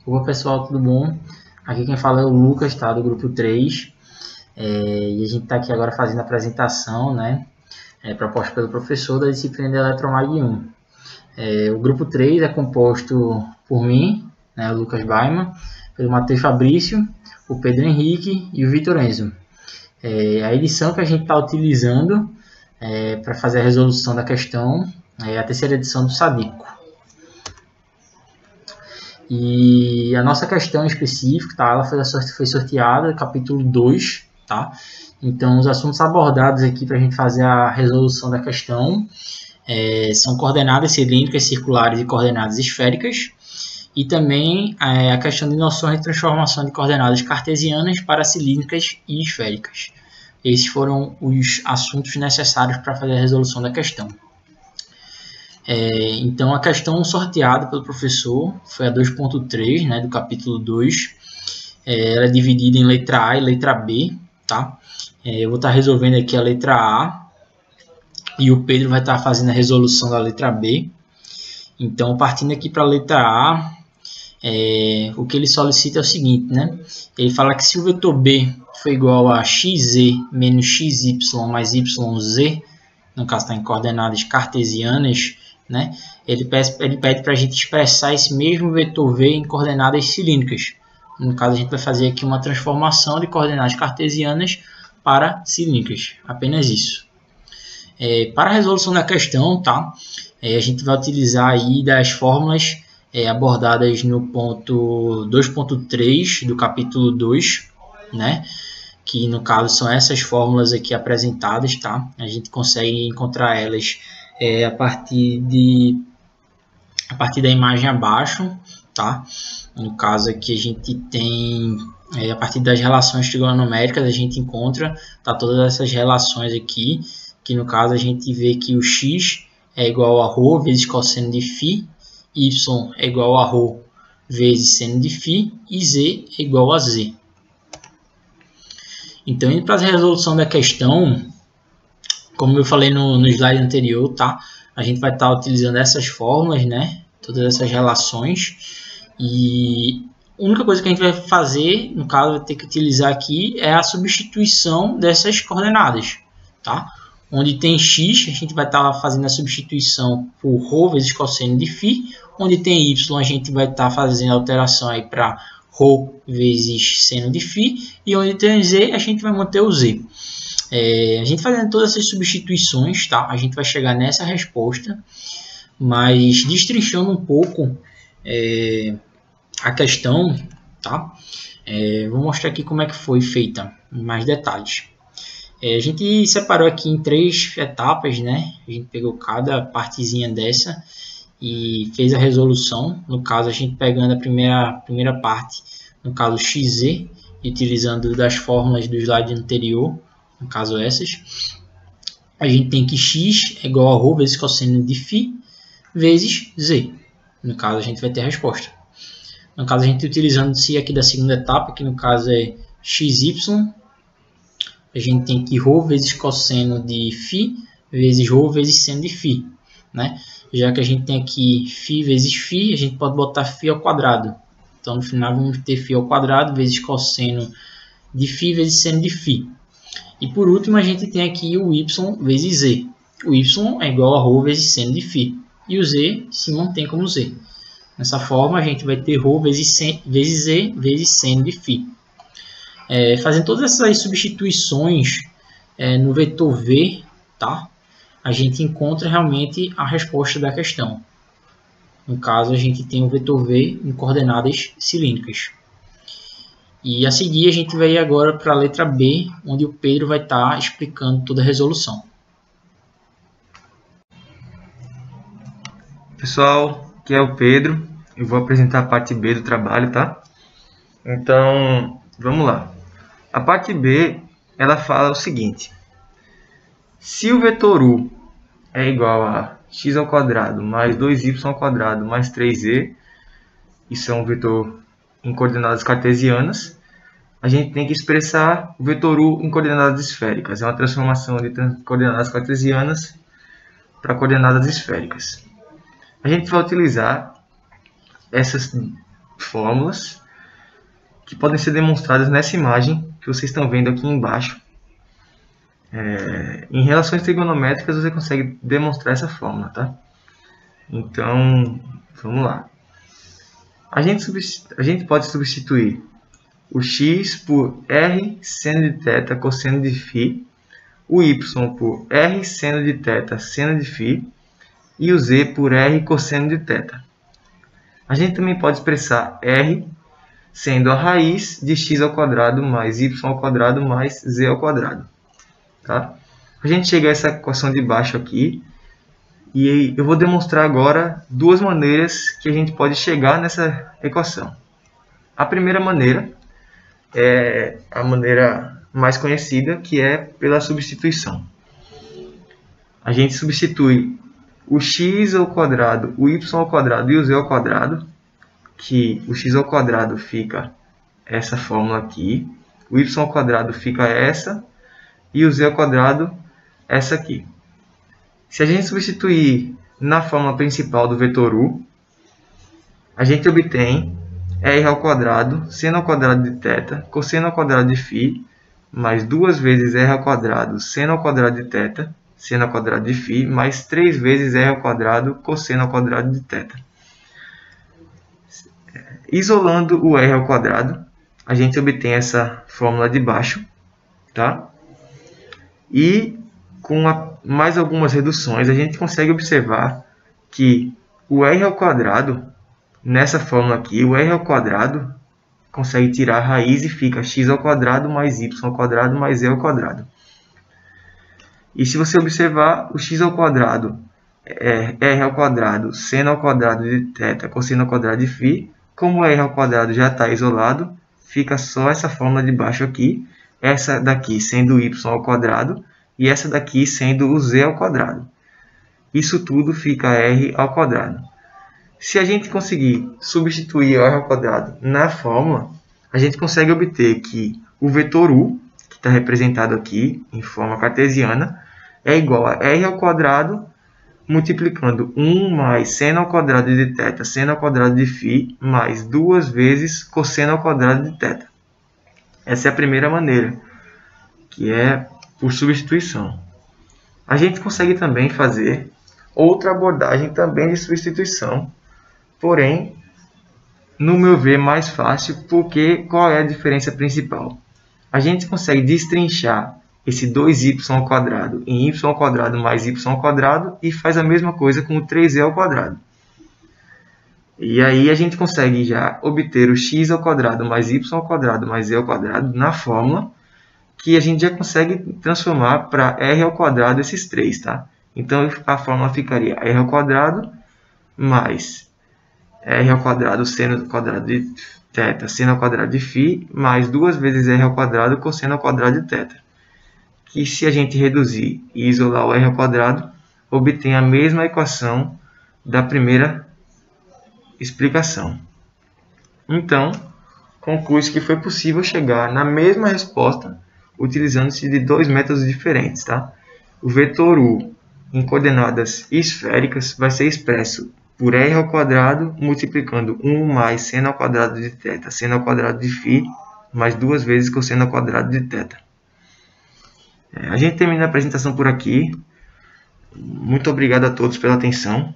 Opa pessoal, tudo bom? Aqui quem fala é o Lucas, tá? Do grupo 3. E a gente está aqui agora fazendo a apresentação, né? Proposta pelo professor da disciplina de Eletromag 1. O grupo 3 é composto por mim, né, o Lucas Baiman, pelo Matheus Fabrício, o Pedro Henrique e o Vitor Enzo. A edição que a gente está utilizando para fazer a resolução da questão é a terceira edição do Sadico. E a nossa questão em específico, tá? Ela foi sorteada, capítulo 2, tá? Então, os assuntos abordados aqui para a gente fazer a resolução da questão são coordenadas cilíndricas, circulares e coordenadas esféricas, e também a questão de noções de transformação de coordenadas cartesianas para cilíndricas e esféricas. Esses foram os assuntos necessários para fazer a resolução da questão. Então, a questão sorteada pelo professor foi a 2.3, né, do capítulo 2. Ela é dividida em letra A e letra B, tá? Eu vou estar resolvendo aqui a letra A e o Pedro vai estar fazendo a resolução da letra B. Então, partindo aqui para a letra A, o que ele solicita é o seguinte, né? Ele fala que se o vetor B for igual a xz menos xy mais yz, no caso está em coordenadas cartesianas, né? Ele pede para a gente expressar esse mesmo vetor V em coordenadas cilíndricas. No caso, a gente vai fazer aqui uma transformação de coordenadas cartesianas para cilíndricas. Apenas isso. Para a resolução da questão, tá? A gente vai utilizar aí das fórmulas abordadas no ponto 2.3 do capítulo 2, né? Que no caso são essas fórmulas aqui apresentadas, tá? A gente consegue encontrar elas a partir da imagem abaixo, tá? No caso aqui a gente tem, a partir das relações trigonométricas, a gente encontra, tá, todas essas relações aqui, que no caso a gente vê que o x é igual a ρ vezes cosseno de φ, y é igual a ρ vezes seno de φ e z é igual a z. Então, indo para a resolução da questão, como eu falei no slide anterior, tá? A gente vai estar utilizando essas fórmulas, né? Todas essas relações. E a única coisa que a gente vai fazer, no caso, vai ter que utilizar aqui é a substituição dessas coordenadas, tá? Onde tem x, a gente vai estar fazendo a substituição por ρ vezes cosseno de φ. Onde tem y, a gente vai estar fazendo a alteração aí para ρ vezes seno de φ. E onde tem z, a gente vai manter o z. A gente fazendo todas essas substituições, tá? A gente vai chegar nessa resposta, mas destrinchando um pouco a questão, tá? Vou mostrar aqui como é que foi feita, em mais detalhes. A gente separou aqui em 3 etapas, né? A gente pegou cada partezinha dessa e fez a resolução. No caso, a gente pegando a primeira parte, no caso xz, e utilizando das fórmulas do slide anterior, no caso essas, a gente tem que x é igual a ρ vezes cosseno de φ vezes z. No caso, a gente vai ter a resposta. No caso, a gente utilizando-se aqui da segunda etapa, que no caso é xy, a gente tem que ρ vezes cosseno de φ vezes ρ vezes seno de φ, né? Já que a gente tem aqui φ vezes φ, a gente pode botar φ ao quadrado. Então, no final, vamos ter φ ao quadrado vezes cosseno de φ vezes seno de φ. E por último, a gente tem aqui o y vezes z. O y é igual a ρ vezes seno de φ. E o z se mantém como z. Dessa forma, a gente vai ter ρ vezes z vezes seno de φ. Fazendo todas essas substituições no vetor v, tá? A gente encontra realmente a resposta da questão. No caso, a gente tem o vetor v em coordenadas cilíndricas. E a seguir, a gente vai ir agora para a letra B, onde o Pedro vai estar explicando toda a resolução. Pessoal, aqui é o Pedro. Eu vou apresentar a parte B do trabalho, tá? Então, vamos lá. A parte B, ela fala o seguinte. Se o vetor u é igual a x ao quadrado mais 2y ao quadrado mais 3z, isso é um vetor em coordenadas cartesianas, a gente tem que expressar o vetor u em coordenadas esféricas. É uma transformação de coordenadas cartesianas para coordenadas esféricas. A gente vai utilizar essas fórmulas que podem ser demonstradas nessa imagem que vocês estão vendo aqui embaixo. Em relações trigonométricas você consegue demonstrar essa fórmula, tá? Então, vamos lá. A gente pode substituir o x por r seno de θ cosseno de φ, o y por r seno de θ seno de φ e o z por r cosseno de θ. A gente também pode expressar r sendo a raiz de x ao quadrado mais y ao quadrado mais z ao quadrado. Tá? A gente chega a essa equação de baixo aqui e eu vou demonstrar agora duas maneiras que a gente pode chegar nessa equação. A primeira maneira é a maneira mais conhecida, que é pela substituição. A gente substitui o x ao quadrado, o y ao quadrado e o z ao quadrado, que o x ao quadrado fica essa fórmula aqui, o y ao quadrado fica essa, e o z ao quadrado essa aqui. Se a gente substituir na fórmula principal do vetor u, a gente obtém r ao quadrado, seno ao quadrado de θ, cosseno ao quadrado de φ, mais 2 vezes r ao quadrado, seno ao quadrado de θ, seno ao quadrado de φ, mais 3 vezes r ao quadrado, cosseno ao quadrado de θ. Isolando o r ao quadrado, a gente obtém essa fórmula de baixo, tá? E com mais algumas reduções, a gente consegue observar que o r ao quadrado, nessa fórmula aqui, o r ao quadrado consegue tirar a raiz e fica x ao quadrado mais y ao quadrado mais z ao quadrado. E se você observar, o x ao quadrado é r ao quadrado, seno ao quadrado de θ, cosseno ao quadrado de φ. Como o r ao quadrado já está isolado, fica só essa fórmula de baixo aqui, essa daqui sendo y ao quadrado e essa daqui sendo o z ao quadrado. Isso tudo fica r ao quadrado. Se a gente conseguir substituir o r ao quadrado na fórmula, a gente consegue obter que o vetor u, que está representado aqui em forma cartesiana, é igual a r ao quadrado multiplicando 1 mais seno ao quadrado de θ, seno ao quadrado de φ, mais 2 vezes cosseno ao quadrado de θ. Essa é a primeira maneira, que é por substituição. A gente consegue também fazer outra abordagem também de substituição, porém, no meu ver, mais fácil, porque qual é a diferença principal? A gente consegue destrinchar esse 2y ao quadrado em y ao quadrado mais y ao quadrado e faz a mesma coisa com o 3z ao quadrado. E aí a gente consegue já obter o x ao quadrado mais y ao quadrado mais z ao quadrado na fórmula, que a gente já consegue transformar para r ao quadrado esses três, tá? Então a fórmula ficaria r ao quadrado mais r ao quadrado seno ao quadrado de θ, seno ao quadrado de φ, mais 2 vezes r ao quadrado cosseno ao quadrado de θ. Que se a gente reduzir e isolar o r ao quadrado, obtém a mesma equação da primeira explicação. Então, conclui-se que foi possível chegar na mesma resposta utilizando-se de dois métodos diferentes, tá? O vetor u em coordenadas esféricas vai ser expresso por r ao quadrado multiplicando 1 mais seno ao quadrado de θ, seno ao quadrado de φ, mais 2 vezes cosseno ao quadrado de θ. A gente termina a apresentação por aqui. Muito obrigado a todos pela atenção.